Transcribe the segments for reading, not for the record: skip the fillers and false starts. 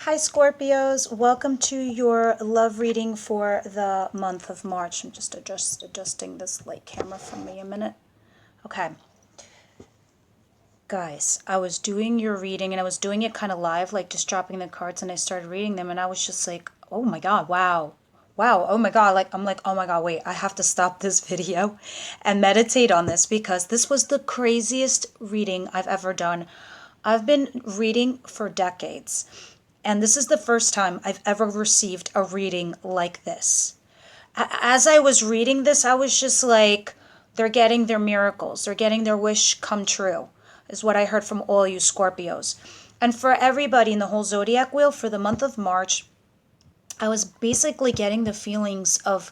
Hi Scorpios, welcome to your love reading for the month of March. I'm just adjusting this light camera for me a minute. Okay. Guys, I was doing your reading and I was doing it kind of live, like just dropping the cards, and I started reading them and I was just like, oh my God, wow. Wow, oh my God, I'm like, oh my God, wait, I have to stop this video and meditate on this because this was the craziest reading I've ever done. I've been reading for decades. And this is the first time I've ever received a reading like this. As I was reading this, I was just like, they're getting their miracles. They're getting their wish come true, is what I heard from all you Scorpios. And for everybody in the whole zodiac wheel for the month of March, I was basically getting the feelings of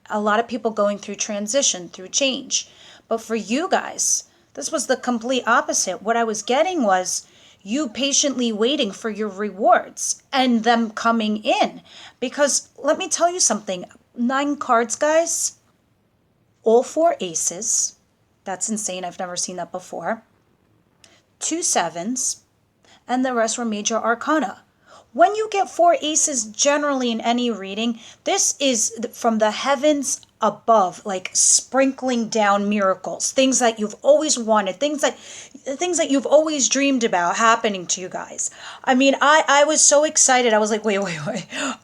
a lot of people going through transition, through change. But for you guys, this was the complete opposite. What I was getting was you patiently waiting for your rewards and them coming in. Because let me tell you something, 9 cards, guys, all 4 aces. That's insane. I've never seen that before. 2 sevens, and the rest were major arcana. When you get 4 aces generally in any reading, this is from the heavens above, like sprinkling down miracles, things that you've always wanted, things that you've always dreamed about happening to you guys. I mean, I was so excited. I was like, wait.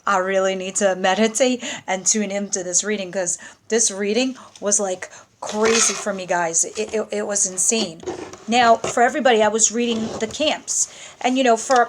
I really need to meditate and tune into this reading because this reading was like crazy for me, guys. It was insane. Now, for everybody, I was reading the camps. And, for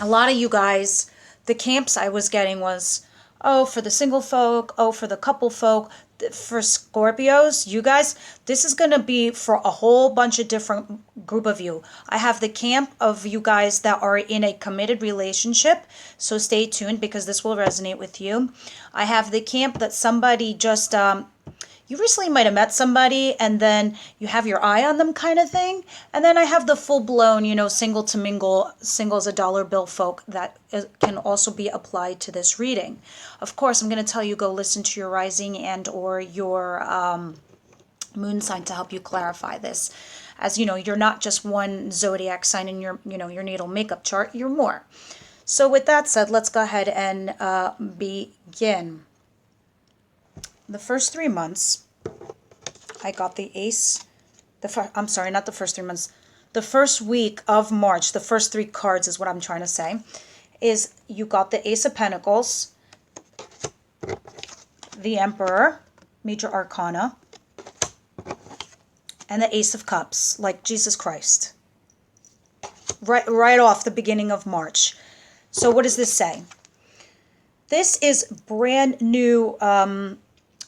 a lot of you guys, the camps I was getting was, oh, for the single folk, oh, for the couple folk. For Scorpios, you guys, this is going to be for a whole bunch of different group of you. I have the camp of you guys that are in a committed relationship, so stay tuned because this will resonate with you. I have the camp that somebody just you recently might have met somebody and then you have your eye on them kind of thing. And then I have the full-blown, single to mingle, singles a dollar bill folk that can also be applied to this reading. Of course, I'm going to tell you go listen to your rising and or your moon sign to help you clarify this. As you know, you're not just one zodiac sign in your, your natal makeup chart, you're more. So with that said, let's go ahead and begin. The first 3 months, I got the ace. I'm sorry, not the first 3 months. The first week of March, the first 3 cards is what I'm trying to say, is you got the Ace of Pentacles, the Emperor, Major Arcana, and the Ace of Cups, like Jesus Christ. Right off the beginning of March. So what does this say? This is brand new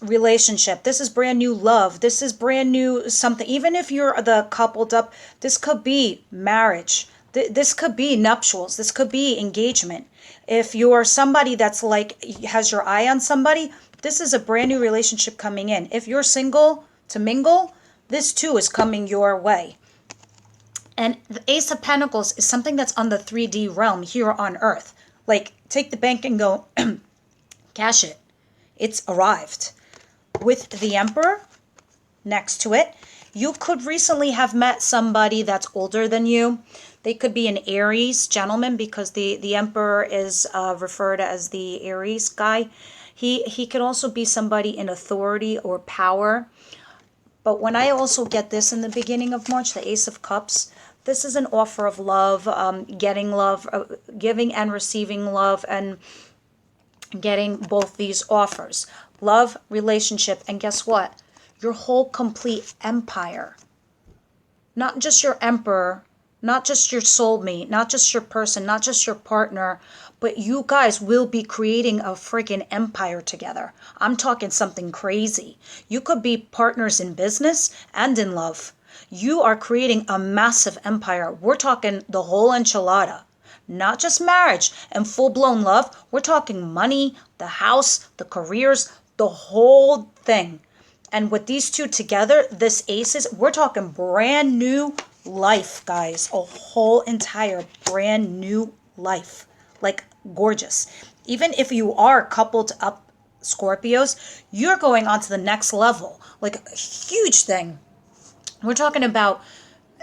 relationship. This is brand new love. This is brand new something. Even if you're the coupled up, this could be marriage. This could be nuptials. This could be engagement. If you're somebody that's like has your eye on somebody, this is a brand new relationship coming in. If you're single to mingle, this too is coming your way. And the Ace of Pentacles is something that's on the 3D realm here on Earth. Like take the bank and go cash it. It's arrived. With the Emperor next to it, you could recently have met somebody that's older than you. They could be an Aries gentleman because the Emperor is referred as the Aries guy. He could also be somebody in authority or power. But when I also get this in the beginning of March, the Ace of Cups, this is an offer of love, getting love, giving and receiving love, and getting both these offers. Love, relationship, and guess what? Your whole complete empire. Not just your emperor, not just your soulmate, not just your person, not just your partner, but you guys will be creating a freaking empire together. I'm talking something crazy. You could be partners in business and in love. You are creating a massive empire. We're talking the whole enchilada. Not just marriage and full-blown love. We're talking money, the house, the careers, the whole thing. And with these two together, this aces, we're talking brand new life, guys. A whole entire brand new life. Like gorgeous. Even if you are coupled up Scorpios, you're going on to the next level. Like a huge thing. We're talking about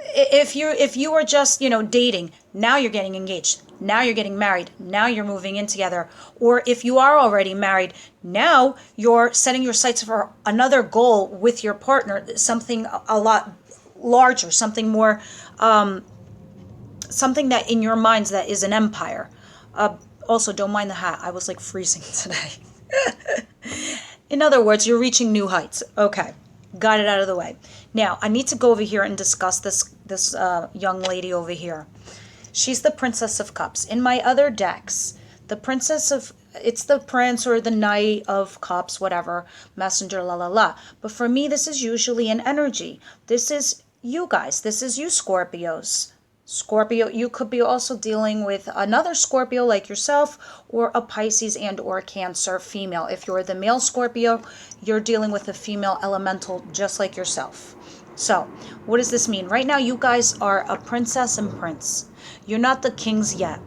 if you were just, you know, dating, now you're getting engaged, now you're getting married, now you're moving in together. Or if you are already married, now you're setting your sights for another goal with your partner, something a lot larger, something more, something that in your minds that is an empire. Also, don't mind the hat. I was like freezing today. In other words, you're reaching new heights. Okay, got it out of the way. Now, I need to go over here and discuss this young lady over here. She's the Princess of Cups. In my other decks, the Princess of, it's the Prince or the Knight of Cups, whatever, Messenger, la la la. But for me, this is usually an energy. This is you guys. This is you Scorpios. Scorpio, you could be also dealing with another Scorpio like yourself, or a Pisces and or Cancer female. If you're the male Scorpio, you're dealing with a female elemental just like yourself. So what does this mean? Right now, you guys are a princess and prince. You're not the kings yet.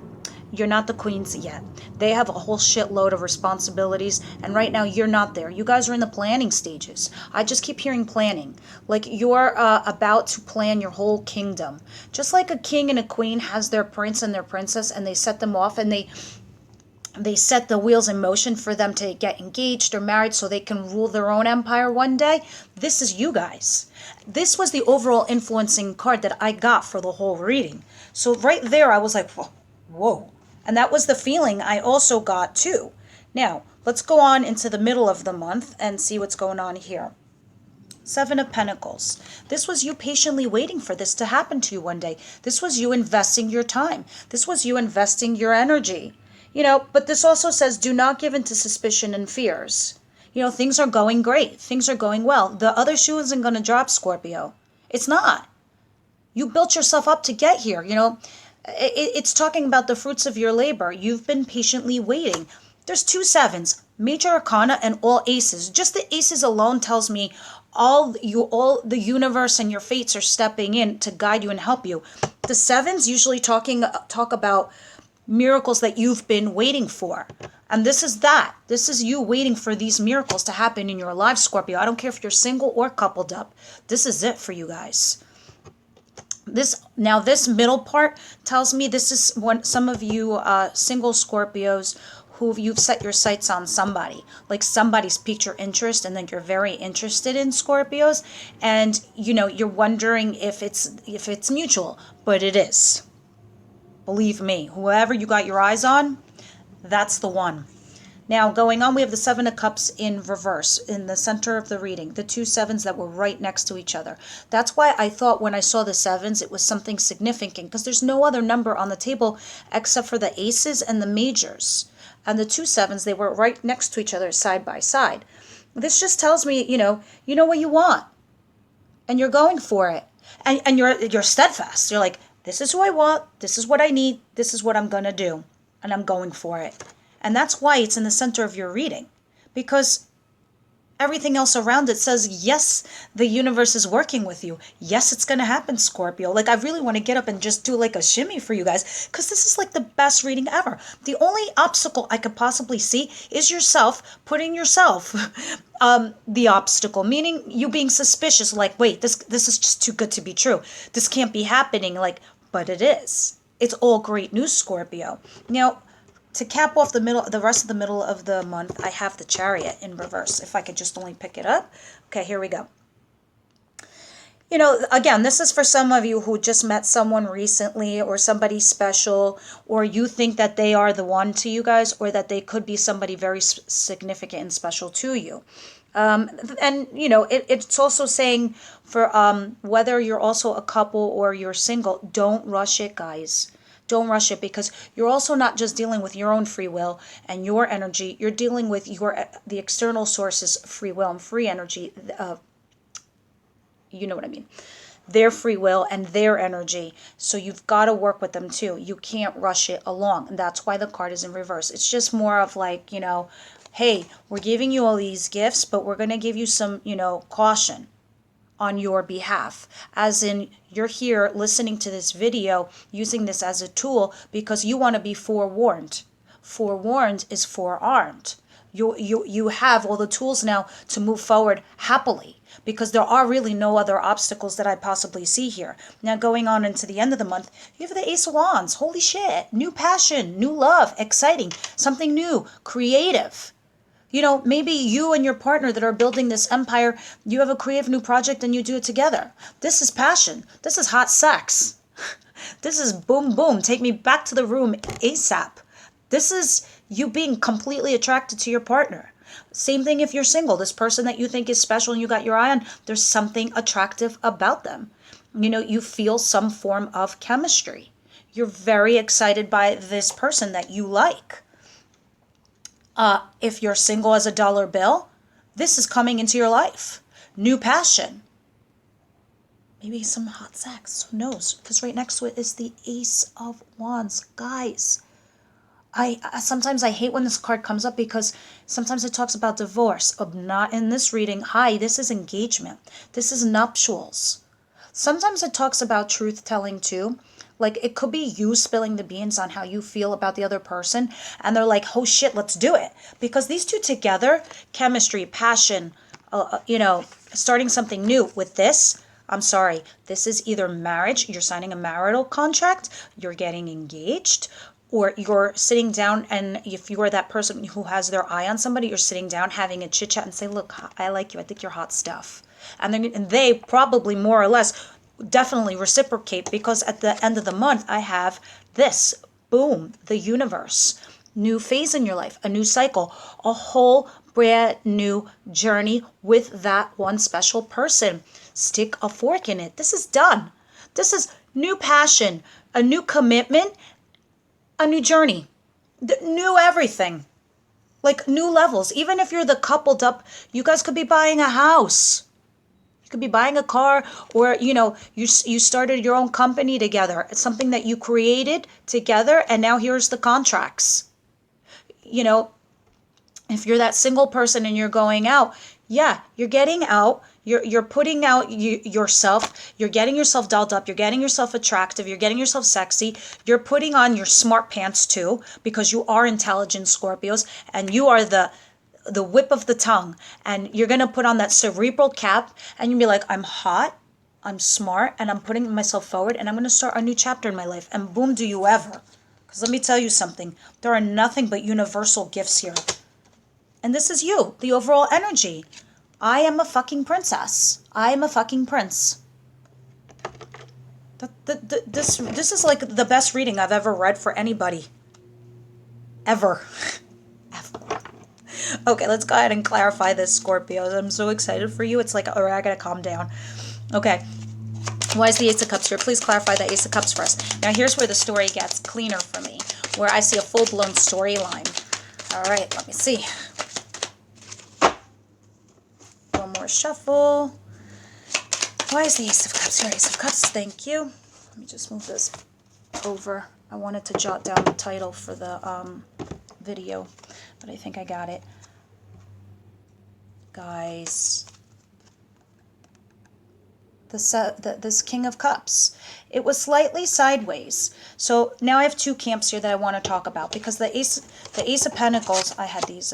You're not the queens yet. They have a whole shitload of responsibilities, and right now you're not there. You guys are in the planning stages. I just keep hearing planning. Like you're about to plan your whole kingdom. Just like a king and a queen has their prince and their princess, and they set them off, and they set the wheels in motion for them to get engaged or married so they can rule their own empire one day. This is you guys. This was the overall influencing card that I got for the whole reading. So right there, I was like, whoa. And that was the feeling I also got too. Now, let's go on into the middle of the month and see what's going on here. Seven of Pentacles. This was you patiently waiting for this to happen to you one day. This was you investing your time. This was you investing your energy. You know, but this also says do not give in to suspicion and fears. You know, things are going great. Things are going well. The other shoe isn't going to drop, Scorpio. It's not. You built yourself up to get here, you know. It's talking about the fruits of your labor. You've been patiently waiting. There's 2 sevens, major arcana and all aces. Just the aces alone tells me all the universe and your fates are stepping in to guide you and help you. The sevens usually talk about miracles that you've been waiting for. And this is that. This is you waiting for these miracles to happen in your life, Scorpio. I don't care if you're single or coupled up. This is it for you guys. This middle part tells me this is when some of you single Scorpios who you've set your sights on somebody, like somebody's piqued your interest, and then you're very interested in Scorpios, and you know you're wondering if it's mutual, but it is. Believe me, whoever you got your eyes on, that's the one. Now, going on, we have the Seven of Cups in reverse in the center of the reading, the 2 sevens that were right next to each other. That's why I thought when I saw the sevens, it was something significant, because there's no other number on the table except for the aces and the majors. And the 2 sevens, they were right next to each other, side by side. This just tells me, you know what you want, and you're going for it. And you're steadfast. You're like, this is who I want, this is what I need, this is what I'm going to do, and I'm going for it. And that's why it's in the center of your reading, because everything else around it says, yes, the universe is working with you. Yes, it's going to happen, Scorpio. Like, I really want to get up and just do like a shimmy for you guys, because this is like the best reading ever. The only obstacle I could possibly see is yourself putting yourself the obstacle, meaning you being suspicious, like, wait, this is just too good to be true. This can't be happening, like, but it is. It's all great news, Scorpio. Now, to cap off the rest of the middle of the month, I have the Chariot in reverse. If I could just only pick it up. Okay, here we go. You know, again, this is for some of you who just met someone recently, or somebody special, or you think that they are the one to you guys, or that they could be somebody very significant and special to you. And, you know, it's also saying for whether you're also a couple or you're single, don't rush it, guys. Don't rush it, because you're also not just dealing with your own free will and your energy. You're dealing with the external sources' free will and free energy. You know what I mean? Their free will and their energy. So you've got to work with them too. You can't rush it along. And that's why the card is in reverse. It's just more of like, you know, hey, we're giving you all these gifts, but we're going to give you some, you know, caution on your behalf, as in you're here listening to this video, using this as a tool because you want to be forewarned. Forewarned is forearmed. You have all the tools now to move forward happily, because there are really no other obstacles that I possibly see here. Now going on into the end of the month, you have the Ace of Wands. Holy shit. New passion, new love, exciting, something new, creative. You know, maybe you and your partner that are building this empire, you have a creative new project and you do it together. This is passion. This is hot sex. This is boom, boom. Take me back to the room ASAP. This is you being completely attracted to your partner. Same thing if you're single. This person that you think is special and you got your eye on, there's something attractive about them. You know, you feel some form of chemistry. You're very excited by this person that you like. If you're single as a dollar bill, this is coming into your life. New passion. Maybe some hot sex. Who knows? Because right next to it is the Ace of Wands. Guys, I sometimes I hate when this card comes up, because sometimes it talks about divorce. But not in this reading. Hi, this is engagement. This is nuptials. Sometimes it talks about truth telling too. Like, it could be you spilling the beans on how you feel about the other person, and they're like, oh shit, let's do it. Because these two together, chemistry, passion, you know, starting something new with this, I'm sorry, this is either marriage, you're signing a marital contract, you're getting engaged, or you're sitting down, and if you are that person who has their eye on somebody, you're sitting down having a chit chat and say, look, I like you, I think you're hot stuff. And they probably more or less definitely reciprocate, because at the end of the month I have this, boom, the universe, new phase in your life, a new cycle, a whole brand new journey with that one special person. Stick a fork in it. This is done. This is new passion, a new commitment, a new journey, new everything, like new levels. Even if you're the coupled up, you guys could be buying a house. You could be buying a car, or, you know, you started your own company together. It's something that you created together, and now here's the contracts. You know, if you're that single person and you're going out, yeah, you're getting out. You're putting out yourself. You're getting yourself dolled up. You're getting yourself attractive. You're getting yourself sexy. You're putting on your smart pants too, because you are intelligent Scorpios, and you are the whip of the tongue, and you're going to put on that cerebral cap, and you'll be like, I'm hot, I'm smart, and I'm putting myself forward, and I'm going to start a new chapter in my life. And boom, do you ever. Because let me tell you something, there are nothing but universal gifts here. And this is you, the overall energy. I am a fucking princess. I am a fucking prince. This is like the best reading I've ever read for anybody. Ever. Ever. Okay, let's go ahead and clarify this, Scorpios. I'm so excited for you. It's like, all right, I gotta calm down. Okay. Why is the Ace of Cups here? Please clarify the Ace of Cups for us. Now, here's where the story gets cleaner for me, where I see a full-blown storyline. All right, let me see. One more shuffle. Why is the Ace of Cups here? Ace of Cups, thank you. Let me just move this over. I wanted to jot down the title for the video, but I think I got it. Guys, this King of Cups, it was slightly sideways. So now I have two camps here that I want to talk about, because the Ace of Pentacles, I had these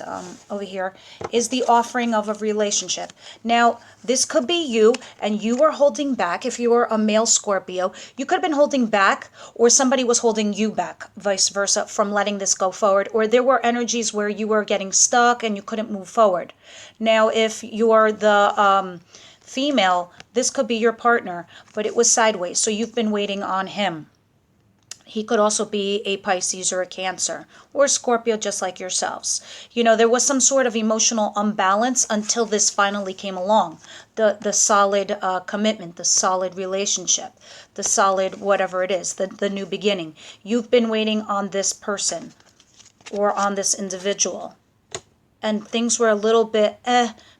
over here, is the offering of a relationship. Now, this could be you, and you were holding back. If you were a male Scorpio, you could have been holding back, or somebody was holding you back, vice versa, from letting this go forward. Or there were energies where you were getting stuck and you couldn't move forward. Now, if you are the female, this could be your partner, but it was sideways, so you've been waiting on him. He could also be a Pisces or a Cancer or a Scorpio, just like yourselves. You know, there was some sort of emotional imbalance until this finally came along. The solid commitment, the solid relationship, the solid whatever it is, the new beginning. You've been waiting on this person or on this individual. And things were a little bit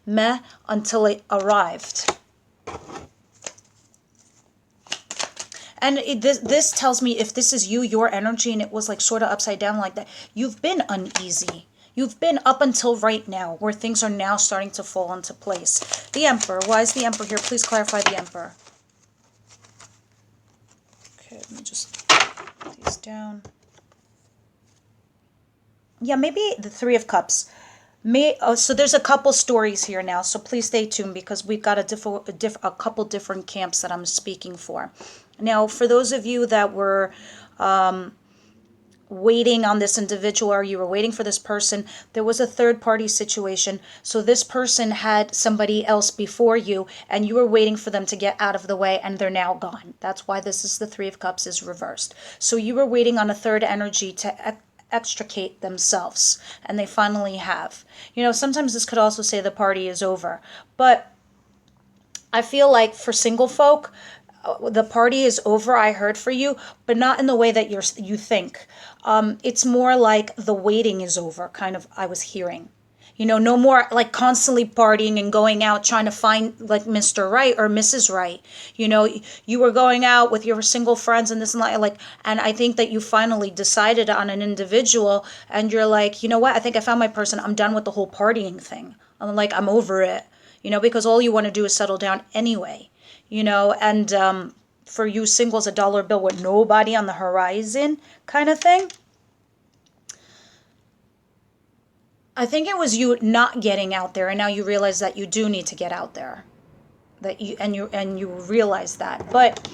meh until it arrived. And this tells me, if this is you, your energy, and it was like sort of upside down like that, you've been uneasy. You've been up until right now, where things are now starting to fall into place. The Emperor. Why is the Emperor here? Please clarify the Emperor. Okay, let me just put these down. Yeah, maybe the Three of Cups. So there's a couple stories here now, so please stay tuned because we've got a couple different camps that I'm speaking for. Now, for those of you that were waiting on this individual, or you were waiting for this person, there was a third party situation. So this person had somebody else before you and you were waiting for them to get out of the way, and they're now gone. That's why this is the Three of Cups is reversed. So you were waiting on a third energy to extricate themselves, and they finally have. Sometimes this could also say the party is over, but I feel like for single folk, the party is over. I heard for you, but not in the way that you think. It's more like the waiting is over, kind of. I was hearing, no more like constantly partying and going out trying to find like Mr. Right or Mrs. Right. You were going out with your single friends and this and that, and I think that you finally decided on an individual, and you're like, you know what? I think I found my person. I'm done with the whole partying thing. I'm over it. Because all you want to do is settle down anyway. And for you singles, a dollar bill with nobody on the horizon kind of thing. I think it was you not getting out there, and now you realize that you do need to get out there. You realize that. But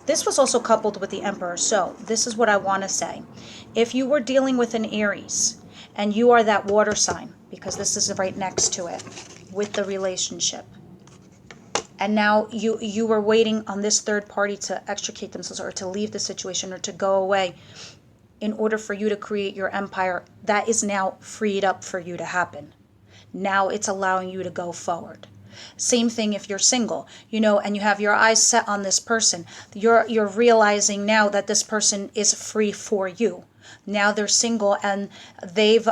this was also coupled with the Emperor. So this is what I want to say. If you were dealing with an Aries and you are that water sign, because this is right next to it with the relationship, and now you were waiting on this third party to extricate themselves or to leave the situation or to go away in order for you to create your empire, that is now freed up for you to happen. Now it's allowing you to go forward. Same thing if you're single, and you have your eyes set on this person. You're realizing now that this person is free for you. Now they're single and they've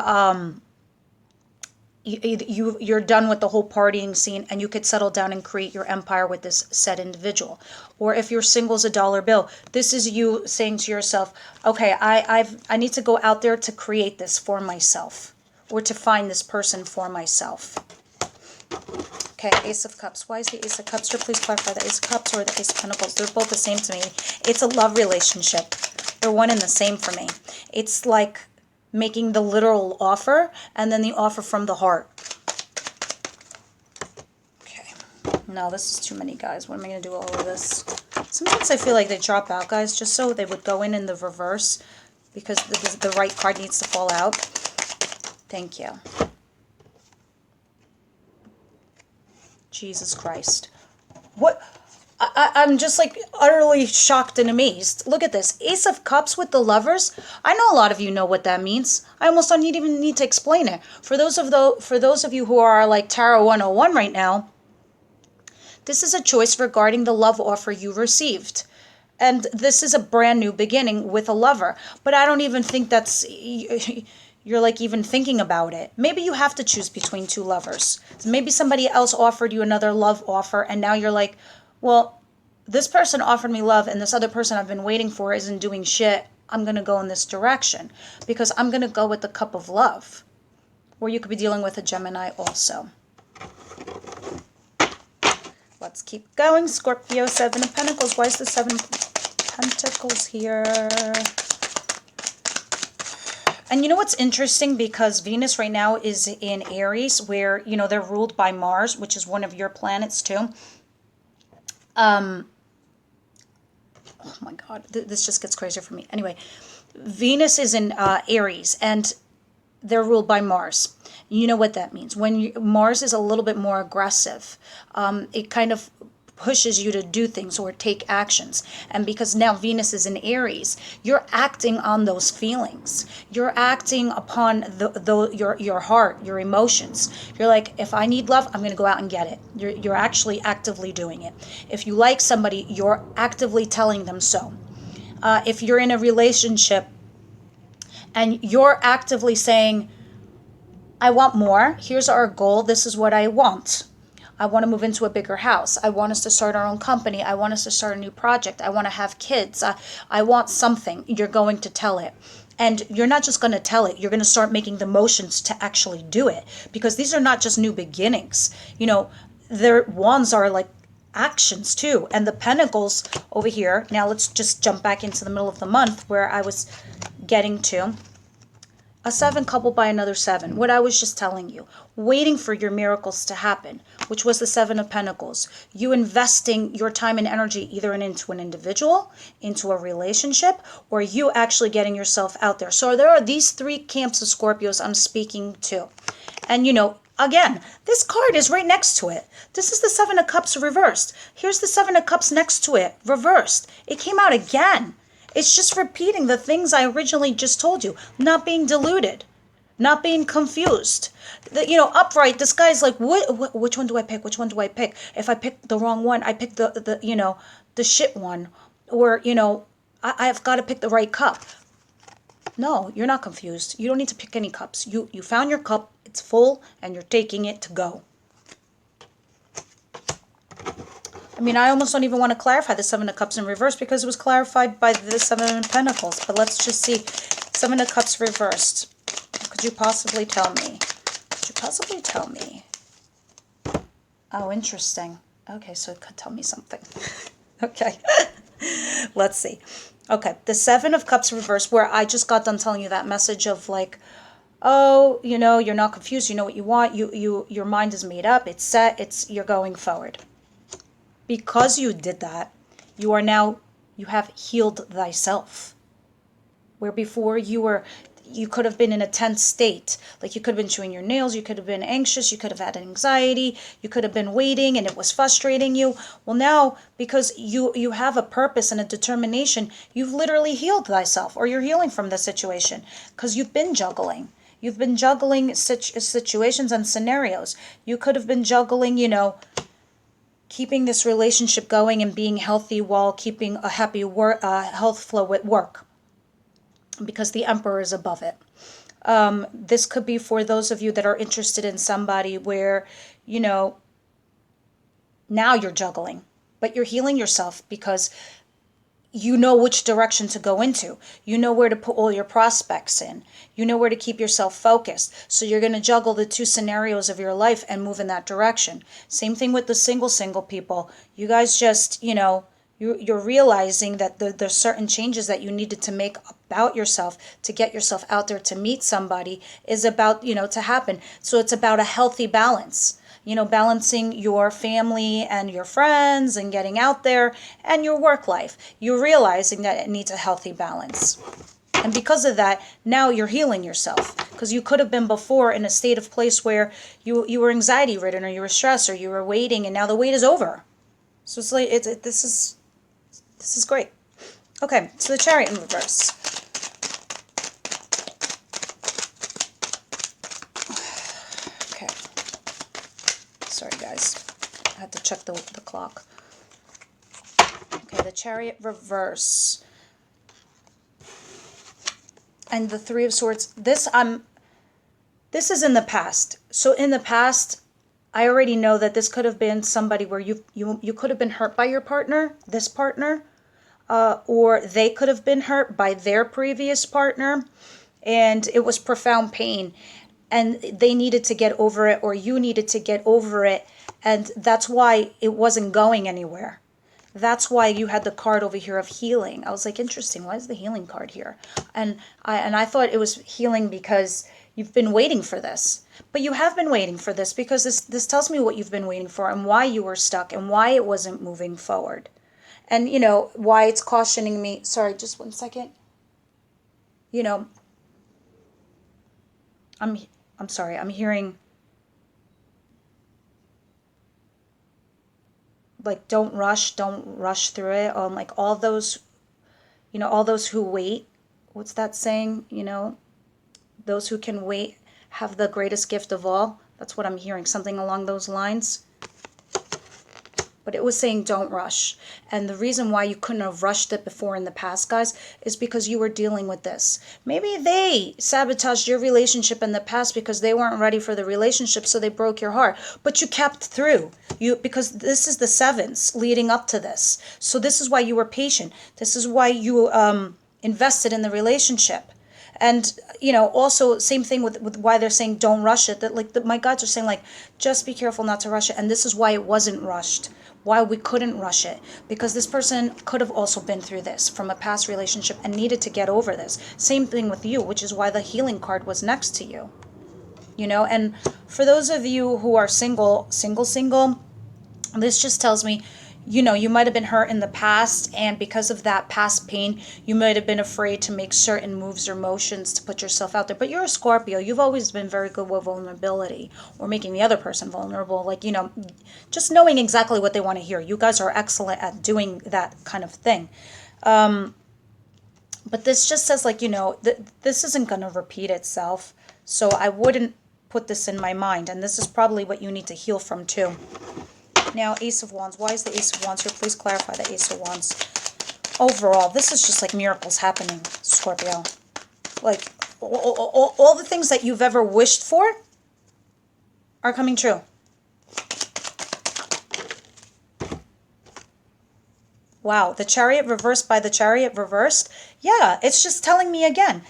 you're done with the whole partying scene, and you could settle down and create your empire with this said individual. Or if you're single as a dollar bill, this is you saying to yourself, okay, I need to go out there to create this for myself, or to find this person for myself. Okay, Ace of Cups. Why is the Ace of Cups here? Please clarify the Ace of Cups or the Ace of Pentacles. They're both the same to me. It's a love relationship. They're one and the same for me. It's like making the literal offer and then the offer from the heart. Okay. No, this is too many, guys. What am I going to do with all of this? Sometimes I feel like they drop out, guys, just so they would go in the reverse because the right card needs to fall out. Thank you. Jesus Christ. What? I'm just like utterly shocked and amazed. Look at this. Ace of Cups with the Lovers. I know a lot of you know what that means. I almost don't even need to explain it. For those of you who are like Tarot 101 right now, this is a choice regarding the love offer you received. And this is a brand new beginning with a lover. But I don't even think that's... You're like even thinking about it. Maybe you have to choose between two lovers. Maybe somebody else offered you another love offer, and now you're like, well, this person offered me love and this other person I've been waiting for isn't doing shit. I'm going to go in this direction because I'm going to go with the cup of love. Or you could be dealing with a Gemini also. Let's keep going. Scorpio, Seven of Pentacles. Why is the Seven of Pentacles here? And you know what's interesting? Because Venus right now is in Aries, where, they're ruled by Mars, which is one of your planets too. Oh my God, this just gets crazier for me. Anyway, Venus is in Aries, and they're ruled by Mars. You know what that means. When Mars is a little bit more aggressive, it kind of pushes you to do things or take actions. And because now Venus is in Aries, you're acting on those feelings. You're acting upon your heart, your emotions. You're like, if I need love, I'm going to go out and get it. You're actually actively doing it. If you like somebody, you're actively telling them so. If you're in a relationship and you're actively saying, I want more, here's our goal, this is what I want. I want to move into a bigger house. I want us to start our own company. I want us to start a new project. I want to have kids. I want something. You're going to tell it. And you're not just going to tell it. You're going to start making the motions to actually do it. Because these are not just new beginnings. Their wands are like actions too. And the Pentacles over here. Now let's just jump back into the middle of the month where I was getting to. A 7 coupled by another 7. What I was just telling you. Waiting for your miracles to happen, which was the 7 of Pentacles. You investing your time and energy either into an individual, into a relationship, or you actually getting yourself out there. So there are these 3 camps of Scorpios I'm speaking to. And again, this card is right next to it. This is the 7 of Cups reversed. Here's the 7 of Cups next to it, reversed. It came out again. It's just repeating the things I originally just told you. Not being deluded. Not being confused. Upright, this guy's like, which one do I pick? Which one do I pick? If I pick the wrong one, I pick the shit one. Or, I've got to pick the right cup. No, you're not confused. You don't need to pick any cups. You found your cup, it's full, and you're taking it to go. I mean, I almost don't even want to clarify the 7 of Cups in reverse because it was clarified by the 7 of Pentacles. But let's just see. 7 of Cups reversed. What could you possibly tell me? Could you possibly tell me? Oh, interesting. Okay, so it could tell me something. Okay. Let's see. Okay, the 7 of Cups reversed, where I just got done telling you that message of like, oh, you're not confused. You know what you want. Your mind is made up. It's set. You're going forward. Because you did that, you have healed thyself. Where before you could have been in a tense state. Like you could have been chewing your nails, you could have been anxious, you could have had anxiety, you could have been waiting and it was frustrating you. Well, now, because you have a purpose and a determination, you've literally healed thyself, or you're healing from the situation. Because you've been juggling. You've been juggling situations and scenarios. You could have been juggling, keeping this relationship going and being healthy while keeping a happy health flow at work, because the Emperor is above it. This could be for those of you that are interested in somebody where, now you're juggling, but you're healing yourself because you know which direction to go into. You know where to put all your prospects in. You know where to keep yourself focused. So you're going to juggle the 2 scenarios of your life and move in that direction. Same thing with the single people. You guys just, you're realizing that there's certain changes that you needed to make about yourself to get yourself out there to meet somebody is about, to happen. So it's about a healthy balance. Balancing your family and your friends and getting out there and your work life. You're realizing that it needs a healthy balance. And because of that, now you're healing yourself. Because you could have been before in a state of place where you were anxiety ridden, or you were stressed, or you were waiting, and now the wait is over. So it's like, this is great. Okay, so the Chariot in reverse. Sorry, guys. I had to check the clock. Okay, the Chariot reverse. And the 3 of Swords. This is in the past. So in the past, I already know that this could have been somebody where you could have been hurt by your partner, this partner, or they could have been hurt by their previous partner, and it was profound pain. And they needed to get over it, or you needed to get over it. And that's why it wasn't going anywhere. That's why you had the card over here of healing. I was like, interesting, why is the healing card here? And I thought it was healing because you've been waiting for this. But you have been waiting for this because this tells me what you've been waiting for and why you were stuck and why it wasn't moving forward. And, why it's cautioning me. Sorry, just one second. I'm sorry, I'm hearing, like, don't rush through it. Like all those who wait, what's that saying? Those who can wait have the greatest gift of all. That's what I'm hearing, something along those lines. But it was saying don't rush. And the reason why you couldn't have rushed it before in the past, guys, is because you were dealing with this. Maybe they sabotaged your relationship in the past because they weren't ready for the relationship, so they broke your heart. But you kept through. Because this is the 7s leading up to this. So this is why you were patient. This is why you invested in the relationship. And, also same thing with why they're saying don't rush it. That my guides are saying, like, just be careful not to rush it. And this is why it wasn't rushed. why we couldn't rush it, because this person could have also been through this from a past relationship and needed to get over this. Same thing with you, which is why the healing card was next to you. You know, and for those of you who are single, this just tells me, you know, you might have been hurt in the past, and because of that past pain, you might have been afraid to make certain moves or motions to put yourself out there. But you're a Scorpio. You've always been very good with vulnerability, or making the other person vulnerable. Like, you know, just knowing exactly what they want to hear. You guys are excellent at doing that kind of thing. But this just says, like, you know, this isn't going to repeat itself. So I wouldn't put this in my mind. And this is probably what you need to heal from too. Now, Ace of Wands. Why is the Ace of Wands here? Please clarify the Ace of Wands. Overall, this is just like miracles happening, Scorpio. Like, all the things that you've ever wished for are coming true. Wow, the Chariot reversed by the Chariot reversed. Yeah, it's just telling me again.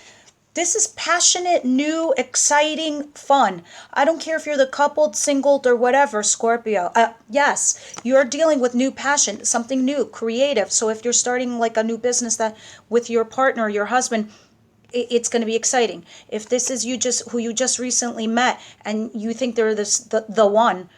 This is passionate, new, exciting, fun. I don't care if you're the coupled, singled, or whatever, Scorpio. Yes, you're dealing with new passion, something new, creative. So if you're starting like a new business that with your partner, your husband, it's going to be exciting. If this is who you just recently met and you think they're the one,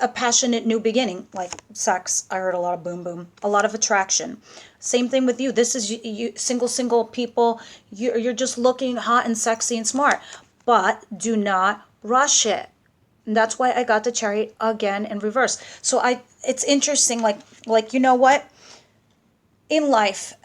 a passionate new beginning, like sex. I heard a lot of boom boom, a lot of attraction. Same thing with you. This is you single people. You're just looking hot and sexy and smart, but do not rush it. And that's why I got the Chariot again in reverse. So it's interesting. Like you know what? In life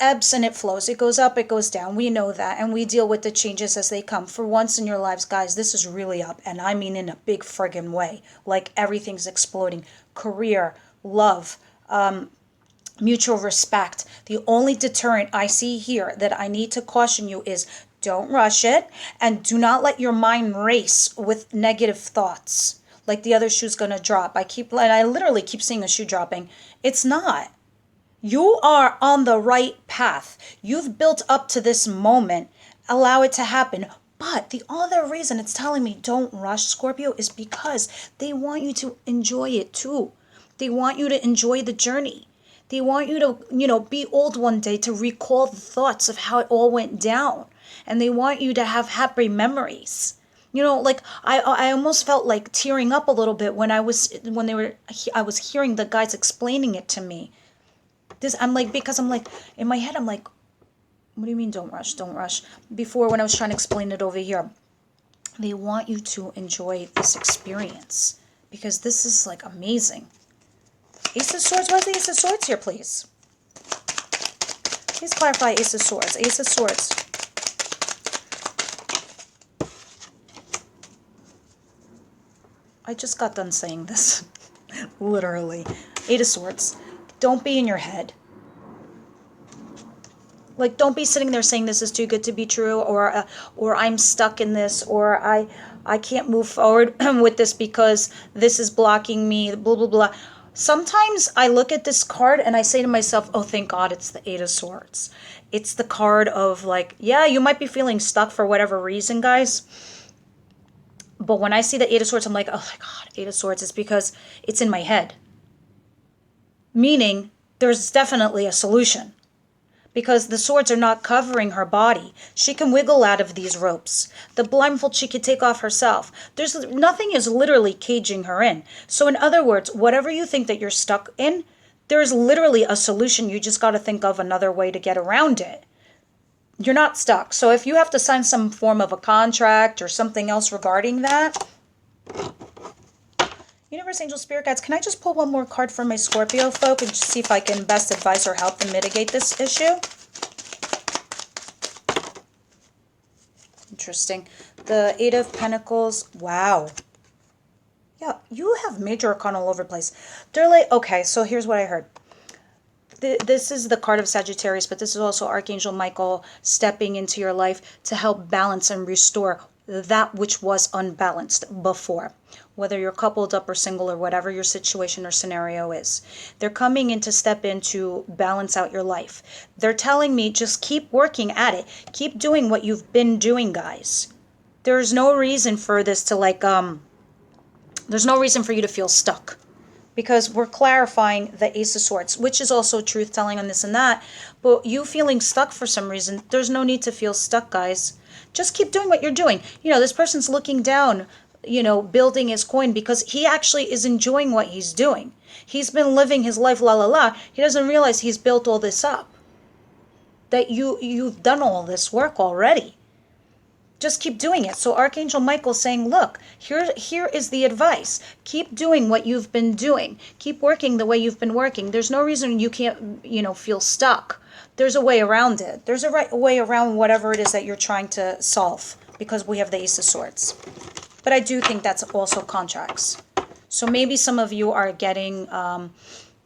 ebbs and it flows. It goes up, it goes down. We know that, and we deal with the changes as they come. For once in your lives, guys, this is really up, and I mean in a big friggin' way. Like everything's exploding. Career, love, mutual respect. The only deterrent I see here that I need to caution you is don't rush it, and do not let your mind race with negative thoughts. Like the other shoe's gonna drop. I literally keep seeing a shoe dropping. It's not. You are on the right path. You've built up to this moment. Allow it to happen. But the other reason it's telling me don't rush, Scorpio, is because they want you to enjoy it too. They want you to enjoy the journey. They want you to, be old one day to recall the thoughts of how it all went down. And they want you to have happy memories. Like I almost felt like tearing up a little bit I was hearing the guys explaining it to me. Because I'm like, in my head, I'm like, what do you mean don't rush? Don't rush. Before, when I was trying to explain it over here, they want you to enjoy this experience because this is like amazing. Ace of Swords, why is the Ace of Swords here, please? Please clarify Ace of Swords. Ace of Swords. I just got done saying this. Literally. Eight of Swords. Don't be in your head. Like, don't be sitting there saying this is too good to be true, or I'm stuck in this, or I can't move forward with this because this is blocking me, blah, blah, blah. Sometimes I look at this card and I say to myself, oh, thank God it's the Eight of Swords. It's the card of like, yeah, you might be feeling stuck for whatever reason, guys. But when I see the Eight of Swords, I'm like, oh my God, Eight of Swords. It's because it's in my head. Meaning, there's definitely a solution. Because the swords are not covering her body. She can wiggle out of these ropes. The blindfold she could take off herself. Nothing is literally caging her in. So in other words, whatever you think that you're stuck in, there's literally a solution. You just got to think of another way to get around it. You're not stuck. So if you have to sign some form of a contract or something else regarding that, Universe, Angel, Spirit Guides, can I just pull one more card for my Scorpio folk and just see if I can best advise or help them mitigate this issue? Interesting. The Eight of Pentacles. Wow. Yeah, you have major arcana all over the place. They're like, okay, so here's what I heard. This is the card of Sagittarius, but this is also Archangel Michael stepping into your life to help balance and restore that which was unbalanced before. Whether you're coupled up or single or whatever your situation or scenario is. They're coming in to step in to balance out your life. They're telling me just keep working at it. Keep doing what you've been doing, guys. There's no reason for this to there's no reason for you to feel stuck. because we're clarifying the Ace of Swords, which is also truth telling on this and that. But you feeling stuck for some reason, there's no need to feel stuck, guys. Just keep doing what you're doing. You know, this person's looking down, you know, building his coin because he actually is enjoying what he's doing. He's been living his life, la la la. He doesn't realize he's built all this up. That you've done all this work already. Just keep doing it. So Archangel Michael's saying, look, here is the advice. Keep doing what you've been doing. Keep working the way you've been working. There's no reason you can't, you know, feel stuck. There's a way around it. There's a way around whatever it is that you're trying to solve, because we have the Ace of Swords. But I do think that's also contracts. So maybe some of you are getting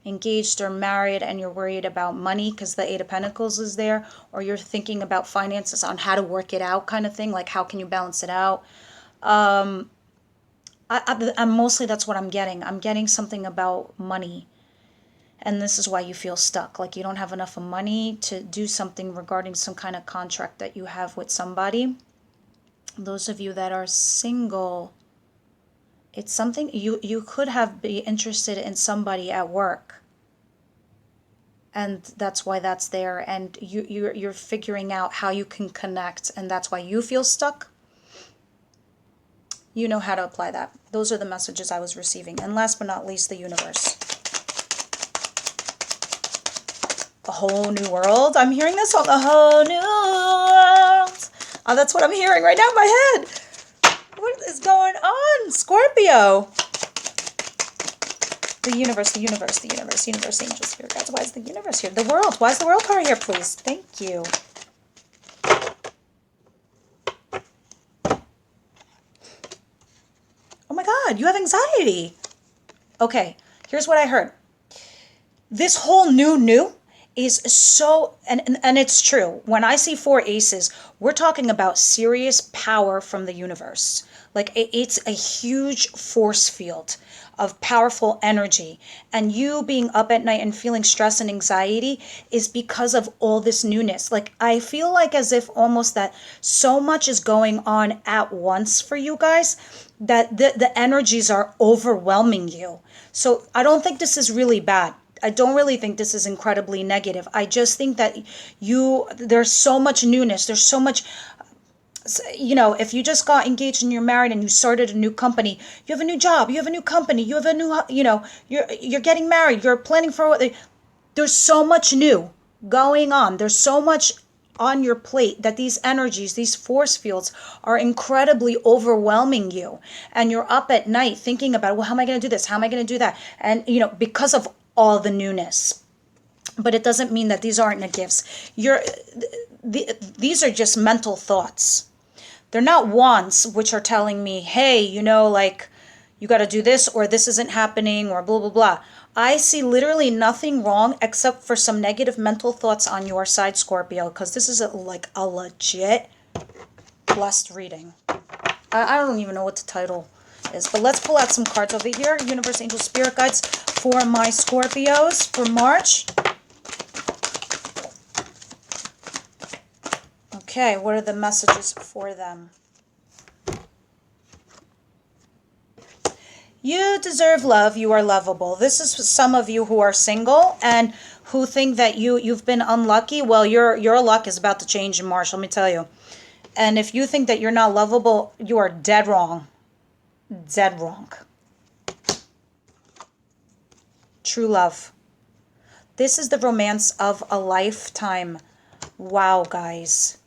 engaged or married and you're worried about money because the Eight of Pentacles is there, or you're thinking about finances on how to work it out kind of thing, like how can you balance it out. I'm mostly, that's what I'm getting. I'm getting something about money, and this is why you feel stuck, like you don't have enough of money to do something regarding some kind of contract that you have with somebody. Those of you that are single, it's something you could have be interested in somebody at work, and that's why that's there, and you're figuring out how you can connect, and that's why you feel stuck. You know how to apply that. Those are the messages I was receiving. And last but not least, the universe. A whole new world. I'm hearing this on the whole new world. Oh, that's what I'm hearing right now in my head. What is going on, Scorpio? The universe, the universe, the universe, universe, angels, spirit guides. Why is the universe here? The world. Why is the world card here, please? Thank you. Oh my God, you have anxiety. Okay, here's what I heard. This whole new is so, and it's true. When I see 4 aces, we're talking about serious power from the universe. Like it's a huge force field of powerful energy, and you being up at night and feeling stress and anxiety is because of all this newness. Like I feel like as if almost that so much is going on at once for you guys that the energies are overwhelming you. So I don't think this is really bad. I don't really think this is incredibly negative. I just think that there's so much newness. There's so much, you know, if you just got engaged and you're married and you started a new company, you have a new job, you have a new company, you have a new, you know, you're getting married, you're planning for what, there's so much new going on. There's so much on your plate that these energies, these force fields are incredibly overwhelming you. And you're up at night thinking about, well, how am I going to do this? How am I going to do that? And, you know, because of all the newness. But it doesn't mean that these aren't gifts. These are just mental thoughts. They're not wants, which are telling me, hey, you know, like, you got to do this, or this isn't happening, or blah, blah, blah. I see literally nothing wrong except for some negative mental thoughts on your side, Scorpio, because this is like a legit blessed reading. I don't even know what the title is, but let's pull out some cards over here. Universe, angel, spirit guides for my Scorpios for March. Okay, what are the messages for them? You deserve love. You are lovable. This is some of you who are single and who think that you've been unlucky. Well, your luck is about to change in March, let me tell you. And if you think that you're not lovable, you are dead wrong. Dead wrong. True love. This is the romance of a lifetime. Wow, guys.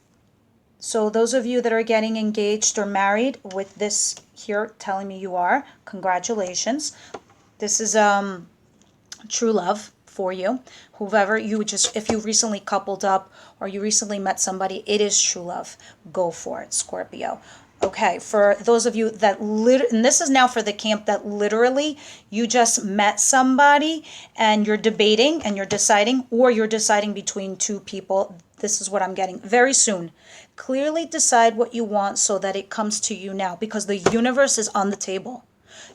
So those of you that are getting engaged or married with this here telling me you are, congratulations. This is true love for you. Whoever you just, if you recently coupled up or you recently met somebody, it is true love. Go for it, Scorpio. Okay, for those of you that and this is now for the camp that literally you just met somebody and you're debating and you're deciding, or you're deciding between 2 people. This is what I'm getting very soon. Clearly decide what you want so that it comes to you now, because the universe is on the table.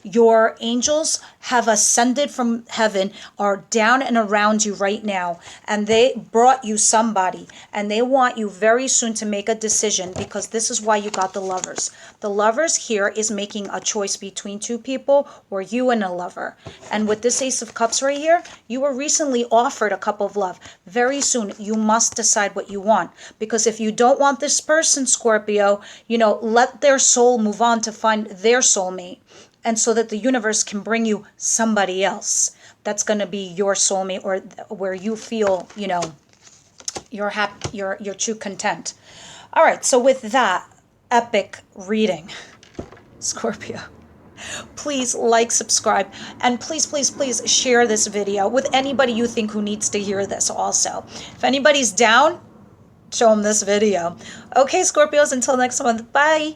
Your angels have ascended from heaven, are down and around you right now, and they brought you somebody, and they want you very soon to make a decision, because this is why you got the Lovers. The Lovers here is making a choice between two people, or you and a lover. And with this Ace of Cups right here, you were recently offered a cup of love. Very soon, you must decide what you want, because if you don't want this person, Scorpio, let their soul move on to find their soulmate, and so that the universe can bring you somebody else that's going to be your soulmate, or where you feel, you're happy, you're true content. All right, so with that epic reading, Scorpio, please like, subscribe, and please, please, please share this video with anybody you think who needs to hear this also. If anybody's down, show them this video. Okay, Scorpios, until next month, bye.